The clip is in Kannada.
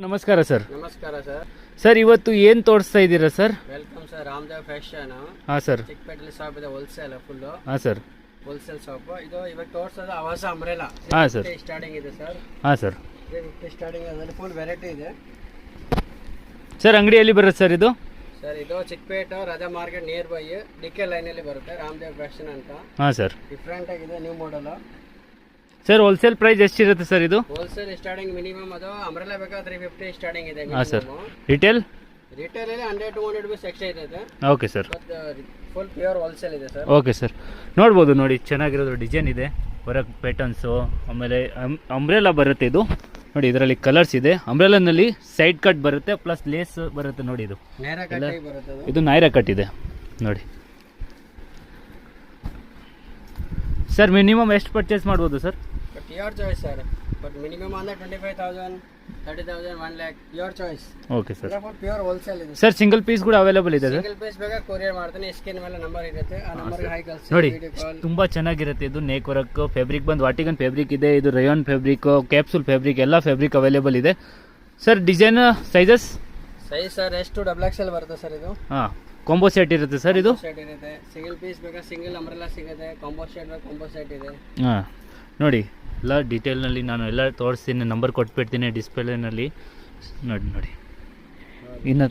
ನಮಸ್ಕಾರ ಸರ್. ನಮಸ್ಕಾರ ಸರ್. ಸರ್ ಇವತ್ತು ಏನು ತೋರಿಸ್ತಾ ಇದ್ದೀರಾ sir? Welcome sir, Ramdev fashion. ಹಾಂ ಸರ್. ಚಿಕ್ಕಪೇಟೆಲಿ ಶಾಪ್ ಇದೆ, ಹೋಲ್ಸೇಲ್ ಫುಲ್ಲು. ಹಾಂ ಸರ್. ಹೋಲ್ಸೇಲ್ ಶಾಪ್ ಇದು. ಇವಾಗ ತೋರಿಸೋದು ಆವಾಸ ಅಂಬ್ರೆಲಾ. ಹಾಂ ಸರ್. ಸ್ಟಾರ್ಟಿಂಗ್ ಇದೆ ಸರ್. ಹಾಂ ಸರ್. ಸ್ಟಾರ್ಟಿಂಗ್ ಅದರಲ್ಲಿ ಫುಲ್ ವೆರೈಟಿ ಇದೆ ಸರ್. ಅಂಗಡಿಯಲ್ಲಿ ಬರುತ್ತೆ ಸರ್ ಇದು? ಸರ್ ಇದು Chickpet Radha market near by DK ಲೈನಲ್ಲಿ ಬರುತ್ತೆ, ರಾಮದೇವ್ ಫ್ಯಾಷನ್ ಅಂತ. ಹಾಂ ಸರ್. ಡಿಫ್ರೆಂಟ್ ಆಗಿದೆ, new model. Sir wholesale price ಎಷ್ಟಿರುತ್ತೆ ಸರ್ ಇದು? ಹೋಲ್ಸೇಲ್ ಸ್ಟಾರ್ಟಿಂಗ್ ಮಿನಿಮಮ್ ಅದು ಅಂಬ್ರೆಲಾ ಬೇಕಾದ್ರೆ 350 ಸ್ಟಾರ್ಟಿಂಗ್ ಇದೆ. ಹಾಂ ಸರ್. ರಿಟೇಲ್ ರಿಟೇಲಲ್ಲಿ 100-200 ರೂಪೀಸ್ ಎಕ್ಸ್ಟ್ರಾ ಇದೆ. Okay sir. Full pure wholesale ಇದೆ ಸರ್. Okay sir. ನೋಡ್ಬೋದು ನೋಡಿ, ಚೆನ್ನಾಗಿರೋದು ಡಿಸೈನ್ ಇದೆ, ಹೊರಗೆ ಪ್ಯಾಟರ್ನ್ಸು, ಆಮೇಲೆ ಅಂಬ್ರೆಲಾ ಬರುತ್ತೆ ಇದು ನೋಡಿ. ಇದರಲ್ಲಿ ಕಲರ್ಸ್ ಇದೆ. ಅಂಬ್ರೆಲಾನಲ್ಲಿ ಸೈಡ್ ಕಟ್ ಬರುತ್ತೆ, ಪ್ಲಸ್ ಲೇಸ್ ಬರುತ್ತೆ ನೋಡಿ. ಇದು ನೇರ ಕಟ್ಟಾಗಿ ಬರುತ್ತೆ. ಇದು ನೈರಾ ಕಟ್ ಇದೆ ನೋಡಿ ಸರ್. ಮಿನಿಮಮ್ ಎಷ್ಟು ಪರ್ಚೇಸ್ ಮಾಡ್ಬೋದು sir? But your choice sir. But minimum ಅಂದ್ರೆ 25,000, 30,000, 1 lakh your choice. Okay sir. Pure wholesale ಇದೆ ಸರ್. ಸಿಂಗಲ್ ಪೀಸ್ ಕೂಡ ಅವೈಲೇಬಲ್ ಇದೆ ಸರ್? ಸಿಂಗಲ್ ಪೀಸ್ ಬೇಕಾ ಕೊರಿಯರ್ ಮಾಡ್ತೀನಿ. ಸ್ಕ್ರೀನ್ ಮೇಲೆ ನಂಬರ್ ಇರುತ್ತೆ, ಆ ನಂಬರ್ಗೆ ಹೈ ಕಳಿಸಿ. ನೋಡಿ ತುಂಬಾ ಚೆನ್ನಾಗಿರುತ್ತೆ ಇದು. ನೇಕ್ ವರ್ಕ್ ಫ್ಯಾಬ್ರಿಕ್ ಬಂದು ವಾಟಿಗನ್ ಫ್ಯಾಬ್ರಿಕ್ ಇದೆ. ಇದು ರಯಾನ್ ಫ್ಯಾಬ್ರಿಕ್, ಕ್ಯಾಪ್ಸೂಲ್ ಫ್ಯಾಬ್ರಿಕ್, ಎಲ್ಲ ಫ್ಯಾಬ್ರಿಕ್ ಅವೈಲೇಬಲ್ ಇದೆ sir. Design sizes size sir ಎಷ್ಟು XXL ಬರುತ್ತೆ ಸರ್ ಇದು. ಹಾಂ, ಕಾಂಬೋ ಸೆಟ್ ಇರುತ್ತೆ ಸರ್ ಇದು. ಸೆಟ್ ಇರುತ್ತೆ. ಸಿಂಗಲ್ ಪೀಸ್ ಬೇಕಾ ಸಿಂಗಲ್ ಅಂಬ್ರೆಲಾ ಸಿಗುತ್ತೆ. ಕಾಂಬೋ ಸೆಟ್ ಬೇಕಾ ಕಾಂಬೋ ಸೆಟ್ ಇದೆ. ಹಾಂ ನೋಡಿ, ಎಲ್ಲ ಡೀಟೇಲ್ನಲ್ಲಿ ನಾನು ಎಲ್ಲ ತೋರಿಸ್ತೀನಿ, ನಂಬರ್ ಕೊಟ್ಬಿಡ್ತೀನಿ ಡಿಸ್ಪ್ಲೇನಲ್ಲಿ ನೋಡಿ. ಇನ್ನು